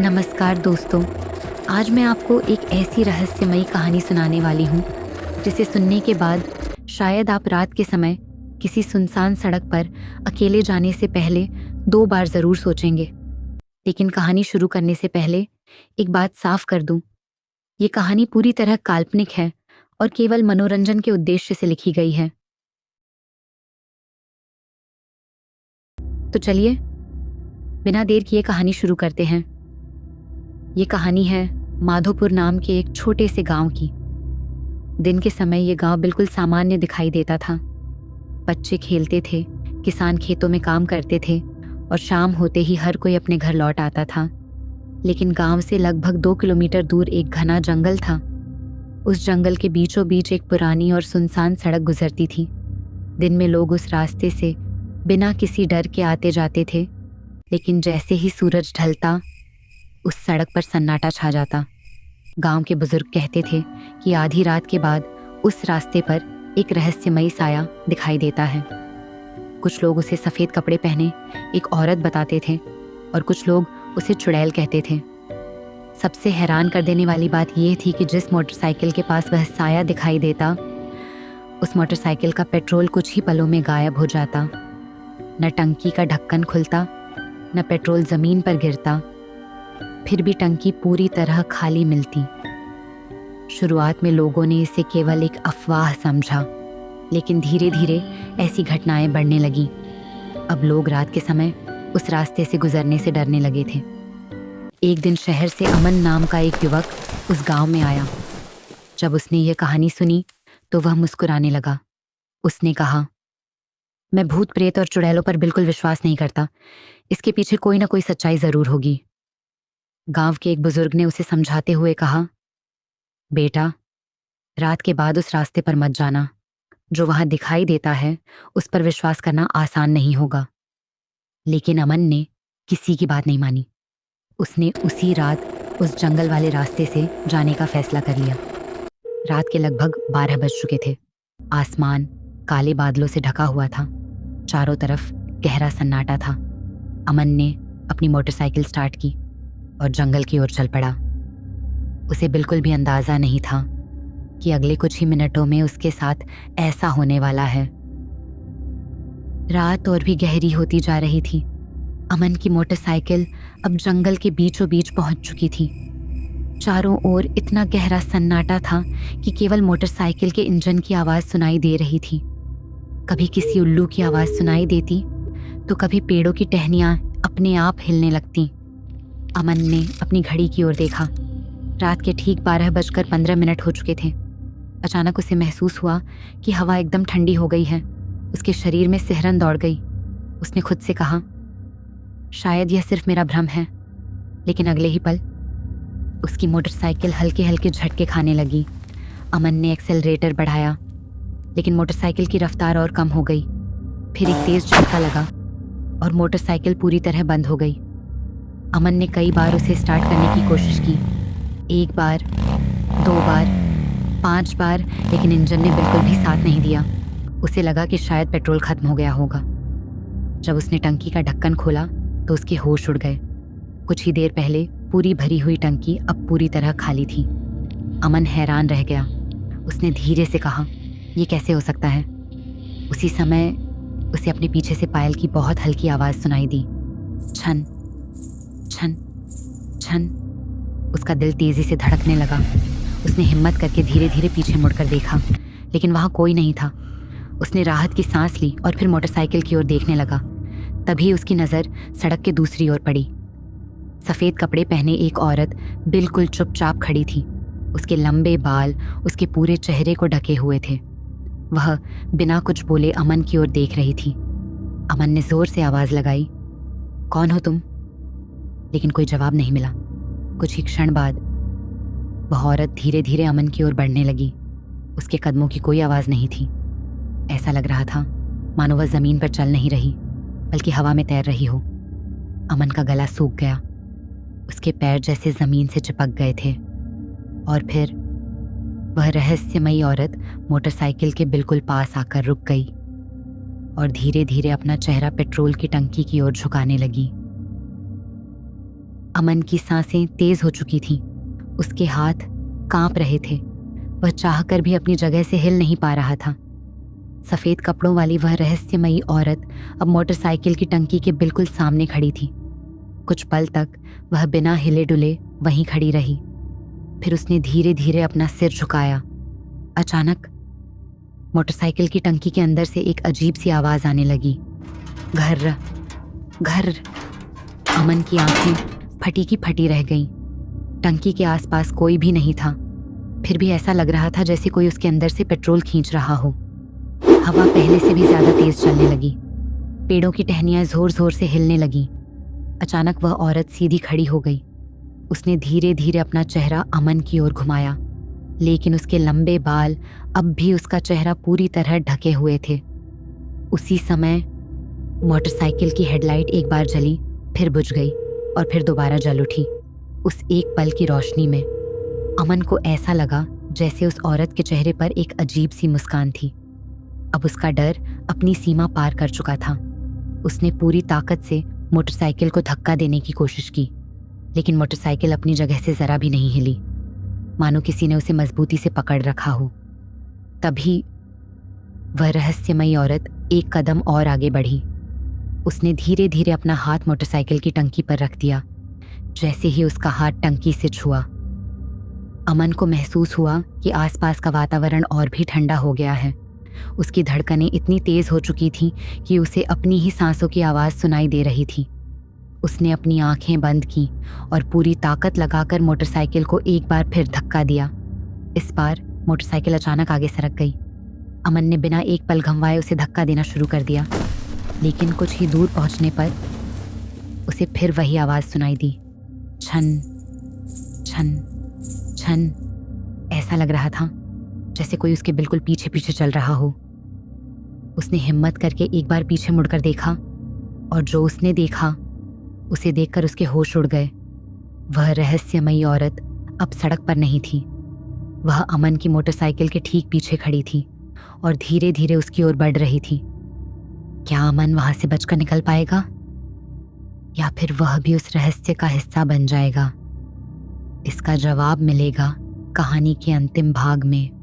नमस्कार दोस्तों। आज मैं आपको एक ऐसी रहस्यमयी कहानी सुनाने वाली हूँ जिसे सुनने के बाद शायद आप रात के समय किसी सुनसान सड़क पर अकेले जाने से पहले 2 बार ज़रूर सोचेंगे। लेकिन कहानी शुरू करने से पहले एक बात साफ कर दूं, ये कहानी पूरी तरह काल्पनिक है और केवल मनोरंजन के उद्देश्य से लिखी गई है। तो चलिए बिना देर किए कहानी शुरू करते हैं। ये कहानी है माधोपुर नाम के एक छोटे से गांव की। दिन के समय ये गांव बिल्कुल सामान्य दिखाई देता था। बच्चे खेलते थे, किसान खेतों में काम करते थे और शाम होते ही हर कोई अपने घर लौट आता था। लेकिन गांव से लगभग 2 किलोमीटर दूर एक घना जंगल था। उस जंगल के बीचों बीच एक पुरानी और सुनसान सड़क गुजरती थी। दिन में लोग उस रास्ते से बिना किसी डर के आते जाते थे, लेकिन जैसे ही सूरज ढलता उस सड़क पर सन्नाटा छा जाता। गांव के बुजुर्ग कहते थे कि आधी रात के बाद उस रास्ते पर एक रहस्यमयी साया दिखाई देता है। कुछ लोग उसे सफ़ेद कपड़े पहने एक औरत बताते थे और कुछ लोग उसे चुड़ैल कहते थे। सबसे हैरान कर देने वाली बात यह थी कि जिस मोटरसाइकिल के पास वह साया दिखाई देता, उस मोटरसाइकिल का पेट्रोल कुछ ही पलों में गायब हो जाता। न टंकी का ढक्कन खुलता, न पेट्रोल ज़मीन पर गिरता, फिर भी टंकी पूरी तरह खाली मिलती। शुरुआत में लोगों ने इसे केवल एक अफवाह समझा, लेकिन धीरे धीरे ऐसी घटनाएं बढ़ने लगी। अब लोग रात के समय उस रास्ते से गुजरने से डरने लगे थे। एक दिन शहर से अमन नाम का एक युवक उस गांव में आया। जब उसने ये कहानी सुनी तो वह मुस्कुराने लगा। उसने कहा, मैं भूत प्रेत और चुड़ैलों पर बिल्कुल विश्वास नहीं करता। इसके पीछे कोई ना कोई सच्चाई जरूर होगी। गांव के एक बुजुर्ग ने उसे समझाते हुए कहा, बेटा, रात के बाद उस रास्ते पर मत जाना। जो वहां दिखाई देता है उस पर विश्वास करना आसान नहीं होगा। लेकिन अमन ने किसी की बात नहीं मानी। उसने उसी रात उस जंगल वाले रास्ते से जाने का फैसला कर लिया। रात के लगभग 12 बज चुके थे। आसमान काले बादलों से ढका हुआ था। चारों तरफ गहरा सन्नाटा था। अमन ने अपनी मोटरसाइकिल स्टार्ट की और जंगल की ओर चल पड़ा। उसे बिल्कुल भी अंदाजा नहीं था कि अगले कुछ ही मिनटों में उसके साथ ऐसा होने वाला है। रात और भी गहरी होती जा रही थी। अमन की मोटरसाइकिल अब जंगल के बीचों बीच पहुंच चुकी थी। चारों ओर इतना गहरा सन्नाटा था कि केवल मोटरसाइकिल के इंजन की आवाज़ सुनाई दे रही थी। कभी किसी उल्लू की आवाज़ सुनाई देती तो कभी पेड़ों की टहनियाँ अपने आप हिलने लगती। अमन ने अपनी घड़ी की ओर देखा। रात के ठीक 12:15 हो चुके थे। अचानक उसे महसूस हुआ कि हवा एकदम ठंडी हो गई है। उसके शरीर में सिहरन दौड़ गई। उसने खुद से कहा, शायद यह सिर्फ मेरा भ्रम है। लेकिन अगले ही पल उसकी मोटरसाइकिल हल्के हल्के झटके खाने लगी। अमन ने एक्सेलरेटर बढ़ाया, लेकिन मोटरसाइकिल की रफ्तार और कम हो गई। फिर एक तेज झटका लगा और मोटरसाइकिल पूरी तरह बंद हो गई। अमन ने कई बार उसे स्टार्ट करने की कोशिश की। 1 बार, 2 बार, 5 बार, लेकिन इंजन ने बिल्कुल भी साथ नहीं दिया। उसे लगा कि शायद पेट्रोल खत्म हो गया होगा। जब उसने टंकी का ढक्कन खोला तो उसके होश उड़ गए। कुछ ही देर पहले पूरी भरी हुई टंकी अब पूरी तरह खाली थी। अमन हैरान रह गया। उसने धीरे से कहा, यह कैसे हो सकता है? उसी समय उसे अपने पीछे से पायल की बहुत हल्की आवाज़ सुनाई दी। छन छन छन। उसका दिल तेजी से धड़कने लगा। उसने हिम्मत करके धीरे धीरे पीछे मुड़कर देखा, लेकिन वहां कोई नहीं था। उसने राहत की सांस ली और फिर मोटरसाइकिल की ओर देखने लगा। तभी उसकी नज़र सड़क के दूसरी ओर पड़ी। सफ़ेद कपड़े पहने एक औरत बिल्कुल चुपचाप खड़ी थी। उसके लंबे बाल उसके पूरे चेहरे को ढके हुए थे। वह बिना कुछ बोले अमन की ओर देख रही थी। अमन ने जोर से आवाज़ लगाई, कौन हो तुम? लेकिन कोई जवाब नहीं मिला। कुछ ही क्षण बाद वह औरत धीरे धीरे अमन की ओर बढ़ने लगी। उसके कदमों की कोई आवाज़ नहीं थी। ऐसा लग रहा था मानो वह ज़मीन पर चल नहीं रही, बल्कि हवा में तैर रही हो। अमन का गला सूख गया। उसके पैर जैसे ज़मीन से चिपक गए थे। और फिर वह रहस्यमयी औरत मोटरसाइकिल के बिल्कुल पास आकर रुक गई और धीरे धीरे अपना चेहरा पेट्रोल की टंकी की ओर झुकाने लगी। अमन की सांसें तेज हो चुकी थीं। उसके हाथ कांप रहे थे। वह चाहकर भी अपनी जगह से हिल नहीं पा रहा था। सफेद कपड़ों वाली वह रहस्यमयी औरत अब मोटरसाइकिल की टंकी के बिल्कुल सामने खड़ी थी। कुछ पल तक वह बिना हिले डुले वहीं खड़ी रही। फिर उसने धीरे धीरे अपना सिर झुकाया। अचानक मोटरसाइकिल की टंकी के अंदर से एक अजीब सी आवाज आने लगी। घर घर। अमन की आंखें फटी की फटी रह गईं। टंकी के आसपास कोई भी नहीं था। फिर भी ऐसा लग रहा था जैसे कोई उसके अंदर से पेट्रोल खींच रहा हो। हवा पहले से भी ज्यादा तेज चलने लगी। पेड़ों की टहनियां जोर जोर से हिलने लगीं। अचानक वह औरत सीधी खड़ी हो गई। उसने धीरे धीरे अपना चेहरा अमन की ओर घुमाया, लेकिन उसके लंबे बाल अब भी उसका चेहरा पूरी तरह ढके हुए थे। उसी समय मोटरसाइकिल की हेडलाइट एक बार जली, फिर बुझ गई और फिर दोबारा जल उठी। उस एक पल की रोशनी में अमन को ऐसा लगा जैसे उस औरत के चेहरे पर एक अजीब सी मुस्कान थी। अब उसका डर अपनी सीमा पार कर चुका था। उसने पूरी ताकत से मोटरसाइकिल को धक्का देने की कोशिश की, लेकिन मोटरसाइकिल अपनी जगह से जरा भी नहीं हिली, मानो किसी ने उसे मजबूती से पकड़ रखा हो। तभी वह रहस्यमयी औरत एक कदम और आगे बढ़ी। उसने धीरे धीरे अपना हाथ मोटरसाइकिल की टंकी पर रख दिया। जैसे ही उसका हाथ टंकी से छुआ, अमन को महसूस हुआ कि आसपास का वातावरण और भी ठंडा हो गया है। उसकी धड़कनें इतनी तेज हो चुकी थीं कि उसे अपनी ही सांसों की आवाज़ सुनाई दे रही थी। उसने अपनी आंखें बंद की और पूरी ताकत लगाकर मोटरसाइकिल को एक बार फिर धक्का दिया। इस बार मोटरसाइकिल अचानक आगे सरक गई। अमन ने बिना एक पल गंवाए उसे धक्का देना शुरू कर दिया, लेकिन कुछ ही दूर पहुंचने पर उसे फिर वही आवाज़ सुनाई दी, छन छन छन। ऐसा लग रहा था जैसे कोई उसके बिल्कुल पीछे पीछे चल रहा हो। उसने हिम्मत करके एक बार पीछे मुड़कर देखा, और जो उसने देखा उसे देखकर उसके होश उड़ गए। वह रहस्यमयी औरत अब सड़क पर नहीं थी। वह अमन की मोटरसाइकिल के ठीक पीछे खड़ी थी और धीरे धीरे उसकी ओर बढ़ रही थी। क्या अमन वहां से बचकर निकल पाएगा, या फिर वह भी उस रहस्य का हिस्सा बन जाएगा? इसका जवाब मिलेगा कहानी के अंतिम भाग में।